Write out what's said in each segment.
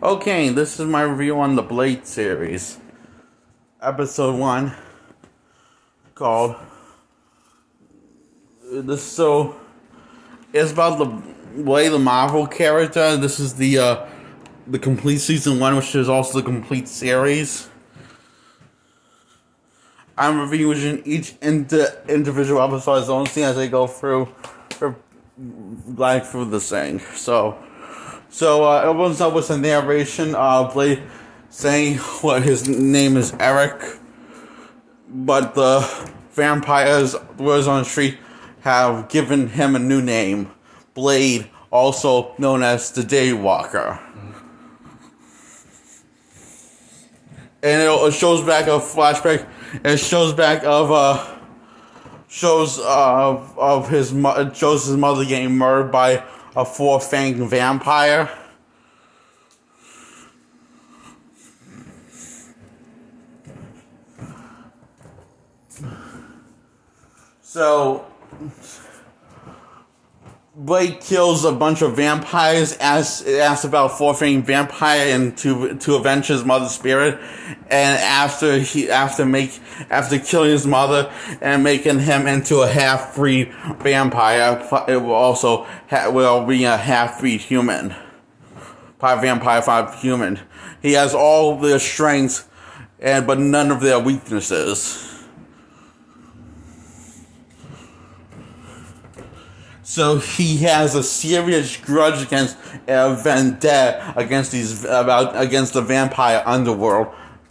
Okay, this is my review on the Blade series. Episode 1, called... It's about the Blade, the Marvel character. This is the complete season 1, which is also the complete series. I'm reviewing each individual episode as I as they go through the thing. So it opens up with a narration of Blade saying what his name is Eric, but the vampires on the street have given him a new name, Blade, also known as the Daywalker. And it shows back a flashback. It shows back shows his mother getting murdered by a four-fanged vampire. So Blade kills a bunch of vampires, asks about a four-fanged vampire and to avenge his mother's spirit. And after killing his mother and making him into a half-breed vampire, it will be a half-breed human. Part vampire, part human. He has all their strengths, but none of their weaknesses. So he has a serious grudge against vendetta against the vampire underworld,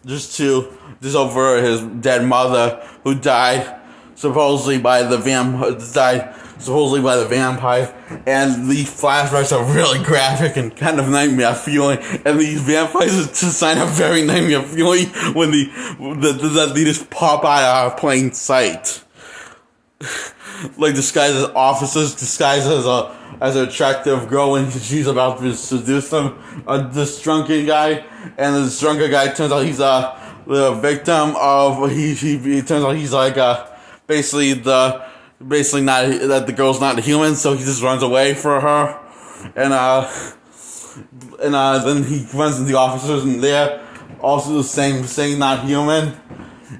just over his dead mother who died supposedly by the vampire. And these flashbacks are really graphic and kind of nightmare feeling. And these vampires just sign a very nightmare feeling when they just pop out of our plain sight. Like disguised as officers, disguised as an attractive girl when she's about to seduce them. This drunken guy, and this drunken guy turns out he's the victim of. He turns out he's like basically not that the girl's not a human, so he just runs away for her, and then he runs into the officers, and they're also the same, saying not human.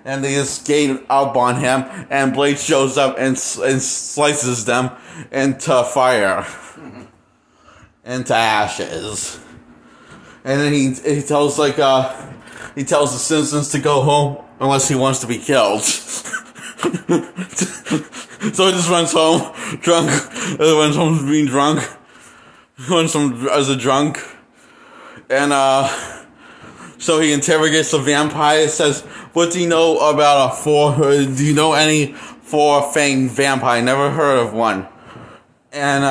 And they escape up on him, and Blade shows up and slices them into fire, into ashes. And then he tells the citizens to go home unless he wants to be killed. So he just runs home drunk. Runs home being drunk. Runs home as a drunk, and so he interrogates the vampire. Says, "What do you know about do you know any four-fanged vampire? Never heard of one." And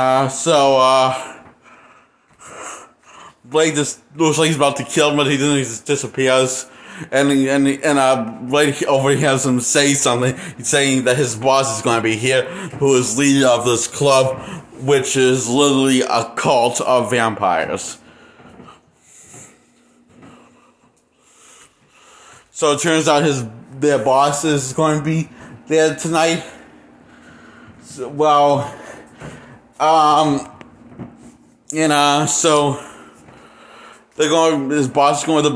Blade just looks like he's about to kill him, but he doesn't. He just disappears. And Blade overhears him say something. He's saying that his boss is going to be here, who is leader of this club, which is literally a cult of vampires. So it turns out their boss is going to be there tonight. So, so the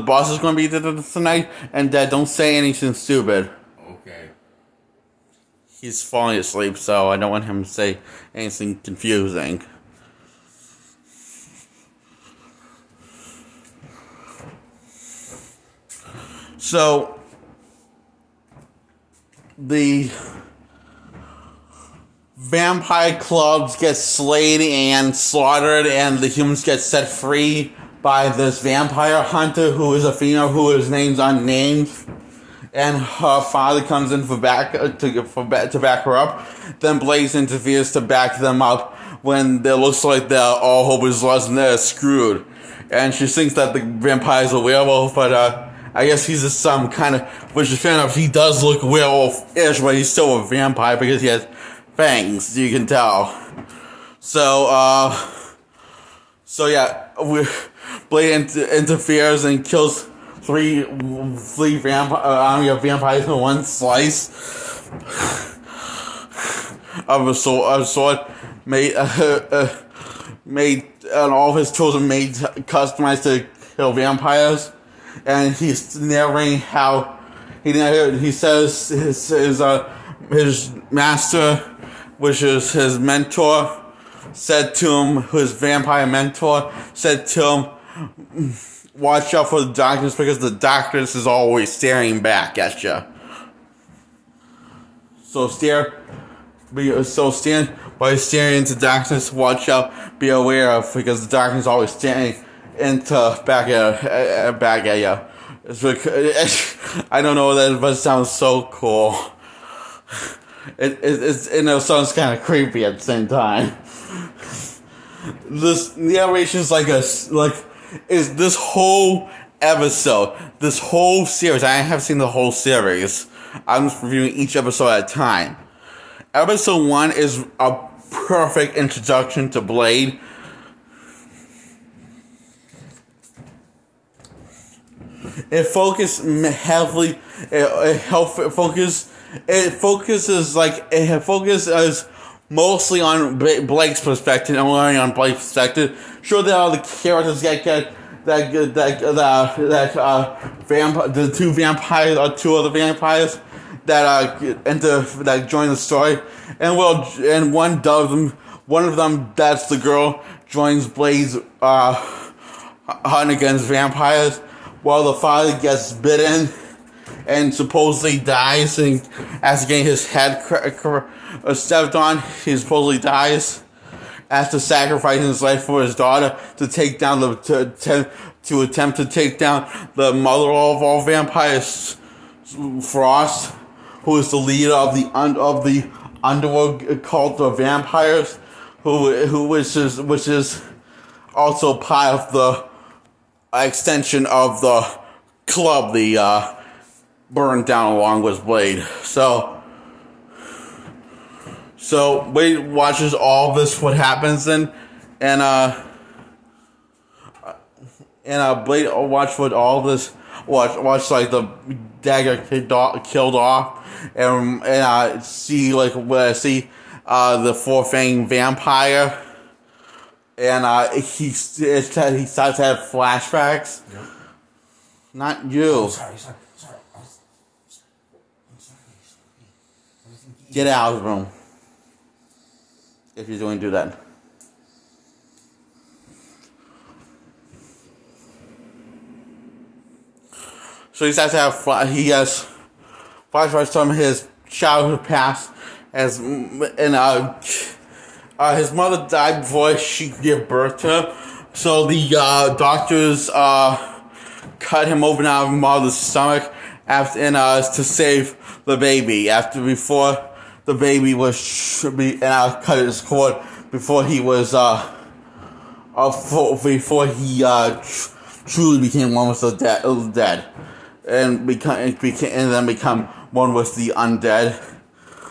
boss is going to be there tonight, and Dad, don't say anything stupid. Okay. He's falling asleep, so I don't want him to say anything confusing. So, the vampire clubs get slayed and slaughtered, and the humans get set free by this vampire hunter who is a female whose name's unnamed. And her father comes in to back her up. Then Blaze interferes to back them up when it looks like all hope is lost and they're screwed. And she thinks that the vampire's a werewolf, but I guess he's just some kind of, which is fair enough. He does look werewolf-ish, but he's still a vampire because he has fangs, you can tell. So yeah, Blade interferes and kills three army of vampires in one slice of a sword made and all of his tools are made customized to kill vampires, and he's narrating how he says his master, which is his mentor, said to him, his vampire mentor said to him, watch out for the darkness because the darkness is always staring back at you. So by staring into darkness, watch out, be aware of, because the darkness is always staring back at you. I don't know that, but it sounds so cool. It sounds kind of creepy at the same time. This narration is is this whole episode, this whole series. I have seen the whole series. I'm just reviewing each episode at a time. Episode 1 is a perfect introduction to Blade. It focuses heavily. It focuses mostly on Blake's perspective and learning on Blake's perspective. Sure, there are the characters the two vampires or two other vampires that join the story, and one of them, that's the girl, joins Blade's hunt against vampires, while the father gets bitten and supposedly dies, and after getting his head stepped on, he supposedly dies after sacrificing his life for his daughter to take down to attempt to take down the mother of all vampires, Frost, who is the leader of the underworld cult of vampires, which is also part of the extension of the club the burned down along with Blade. So Blade watches all this, what happens, and Blade watch what all this, watch like the dagger killed off, and see the four-fanged vampire, and he starts to have flashbacks. Yep. Not you. Sorry. Get out of the room. If you're going to do that. So he starts to have flashbacks from his childhood past, his mother died before she could give birth to him. So the doctors cut him open out of his mother's stomach to save the baby. Before the baby cut his cord before he was truly became one with the dead, and then become one with the undead.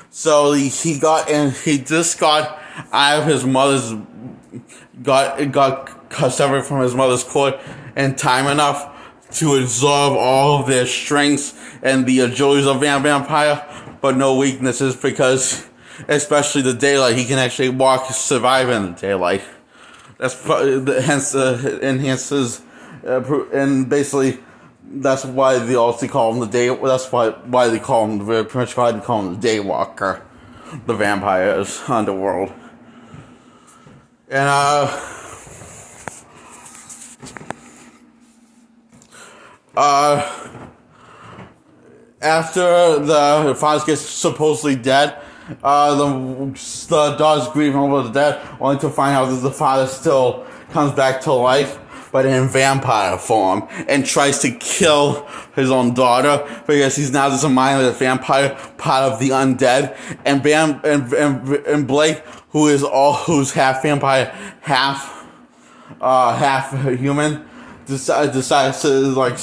So he just got out of his mother's, got severed from his mother's cord in time enough to absorb all of their strengths and the agilities of vampire, but no weaknesses, because especially the daylight, he can actually survive in the daylight. That's enhances, and basically that's why they also call him the day. That's why they call him the Daywalker, the vampires underworld. And after the father gets supposedly dead, the dog's grieving over the dead, only to find out that the father still comes back to life, but in vampire form, and tries to kill his own daughter because he's now just a mindless vampire, part of the undead. And Blake, who's half vampire, half human, decides to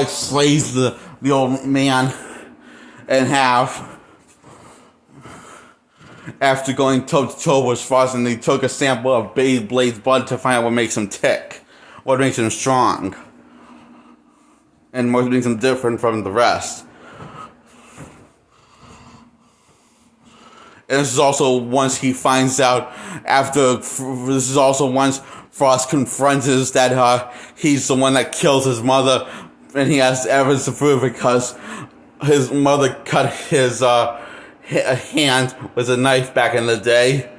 slays the old man in half. After going toe-to-toe with Frost, and they took a sample of Blade's blood to find out what makes him tick, what makes him strong, and what makes him different from the rest. And this is also once he finds out Frost confronts that he's the one that kills his mother, and he has evidence to prove because his mother cut his hand with a knife back in the day,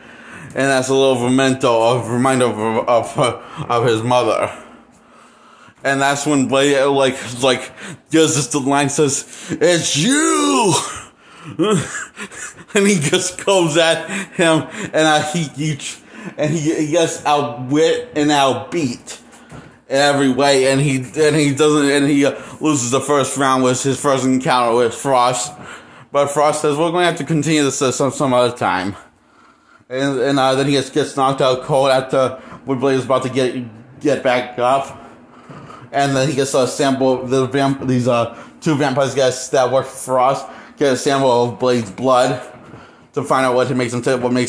and that's a little reminder of his mother. And that's when Blade does this. The line says, "It's you," and he just goes at him, and he gets outwit and outbeat in every way, and he loses the first round with his first encounter with Frost. But Frost says, "We're going to have to continue this some other time," and then he gets knocked out cold after when Blade is about to get back up. And then he gets a sample. These two vampires that work for Frost get a sample of Blade's blood to find out what makes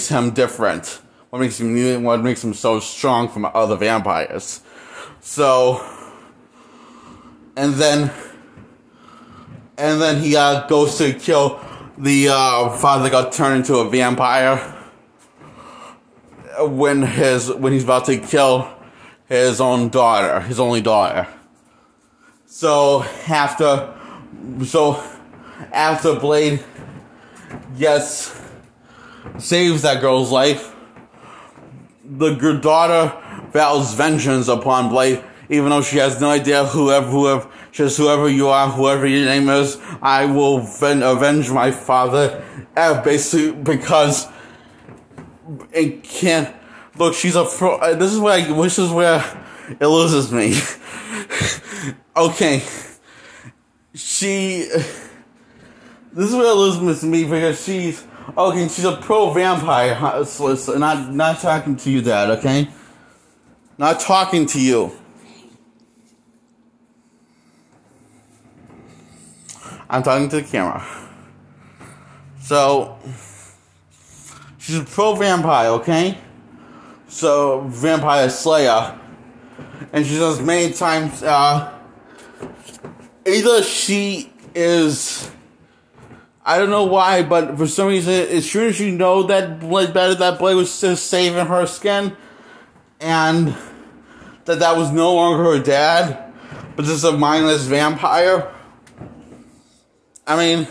him different, what makes him new, what makes him so strong from other vampires. So, and then he goes to kill the father that got turned into a vampire when he's about to kill his only daughter. So after Blade saves that girl's life, the daughter vows vengeance upon Blade, even though she has no idea whoever you are, whoever your name is, I will avenge my father, basically because it can't. Look, she's a pro. This is where it loses me. Okay, this is where it loses me because she's a pro vampire. So not talking to you, Dad. Okay, not talking to you. I'm talking to the camera. So she's a pro vampire. Okay. So, Vampire Slayer, and she does many times, either she is, I don't know why, but for some reason, as soon as you know that Blade was just saving her skin, and that was no longer her dad, but just a mindless vampire. I mean,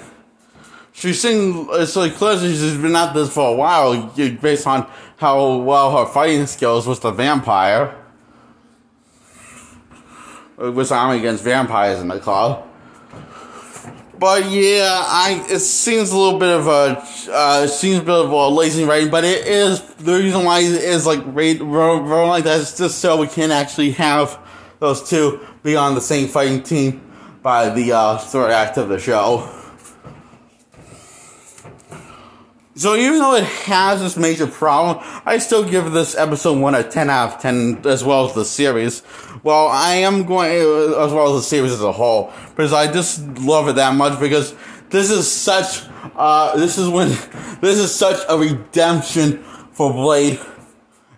it's like clear she's been at this for a while, based on how well her fighting skills with the vampire. Which I'm against vampires in the club. But yeah, it seems a little bit of a lazy writing, but it is the reason why it is like rolling like that is just so we can actually have those two be on the same fighting team by the third act of the show. So even though it has this major problem, I still give this episode 1 a 10 out of 10, as well as the series. Well, I am going, as well as the series as a whole, because I just love it that much, because this is such a redemption for Blade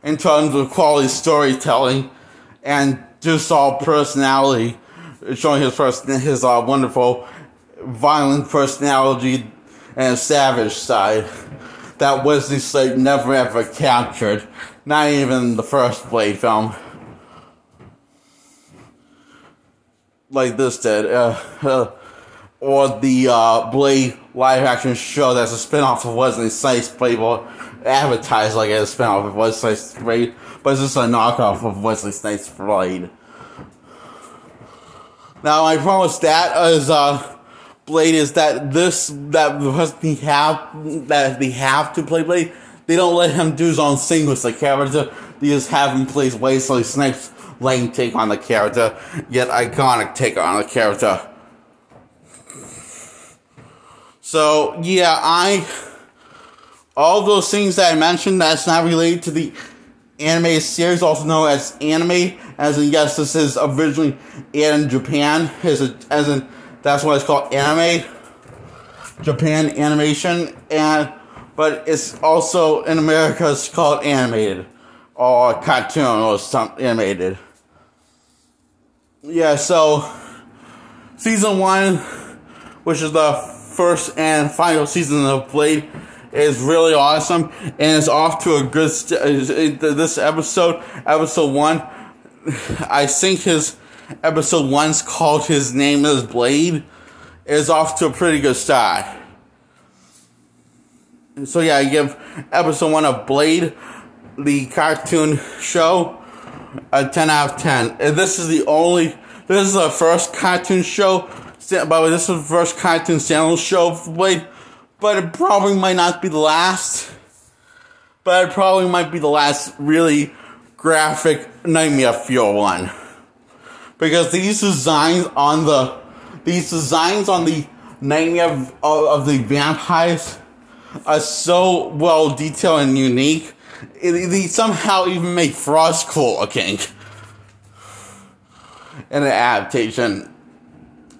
in terms of quality storytelling and just all personality, showing his wonderful, violent personality and savage side that Wesley Snipes never ever captured, not even the first Blade film, like this did, or the Blade live action show that's a spin-off of Wesley Snipes. Playboy advertised like a spin-off of Wesley Snipes Blade, but it's just a knockoff of Wesley Snipes Blade. Now, my problem with that is Blade is that they have to play Blade. They don't let him do his own thing with the character. They just have him play Wesley Snipes' lame take on the character, yet iconic take on the character. So yeah, all those things that I mentioned that's not related to the animated series, also known as anime, as in yes, this is originally aired in Japan, that's why it's called anime, Japan animation, but it's also in America it's called animated, or cartoon, or something animated. Yeah, so season 1, which is the first and final season of Blade, is really awesome, and it's off to a good this episode 1, I think his episode 1's called His Name is Blade, is off to a pretty good start. So yeah, I give episode 1 of Blade, the cartoon show, a 10 out of 10. And this is the first cartoon show, but this is the first cartoon channel show for Blade, but it probably might not be the last. But it probably might be the last really graphic Nightmare Fuel one. Because these designs on the Nightmare of the vampires are so well detailed and unique. They somehow even make Frost cool looking in an adaptation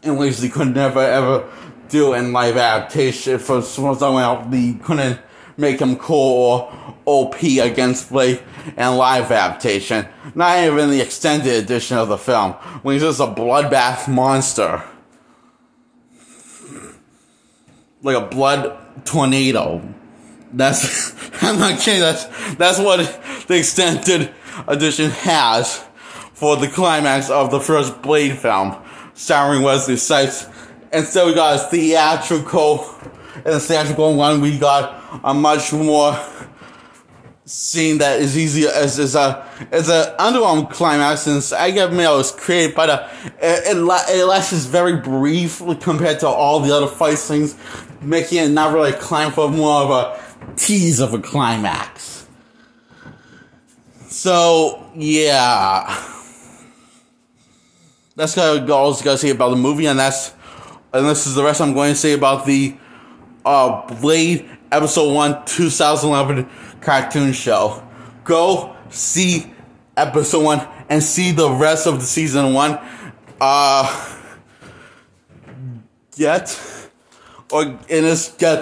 in ways they could never ever do in live adaptation. For someone else, they couldn't make him cool or OP against Blade and live adaptation. Not even the extended edition of the film, when he's just a bloodbath monster. Like a blood tornado. That's, I'm not kidding, that's what the extended edition has for the climax of the first Blade film, starring Wesley Snipes. Instead we got a theatrical, in the theatrical one we got a much more scene that is easier as an underwhelming climax, since I get it was created, but it lasts very briefly compared to all the other fight scenes, making it not really a climax, but more of a tease of a climax. So yeah, that's all I was gonna say about the movie, and this is the rest I'm going to say about the Blade Episode 1 2011 cartoon show. Go see Episode 1 and see the rest of the Season 1. Get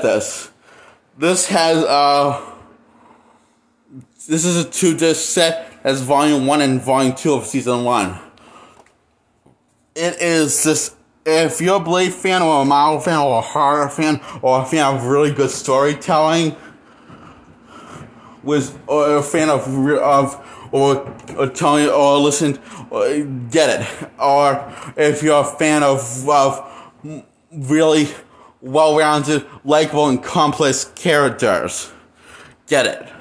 this. This has this is a 2-disc set. That's Volume 1 and Volume 2 of Season 1. It is this. If you're a Blade fan, or a Marvel fan, or a horror fan, or a fan of really good storytelling, or a fan of telling or listen, or get it. Or if you're a fan of really well-rounded, likable, and complex characters, get it.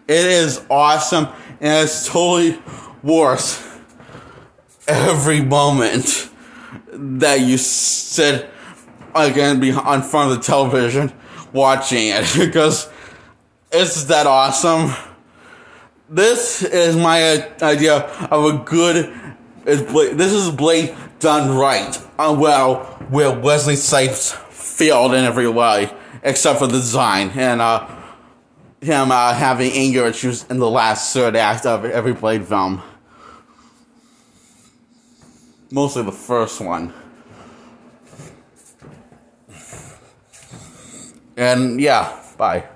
It is awesome, and it's totally worth every moment that you sit again on front of the television watching it, because it's that awesome. This is my idea of a good. This is Blade done right. Where Wesley Snipes failed in every way, except for the design and him having anger issues in the last third act of every Blade film. Mostly the first one. And yeah, bye.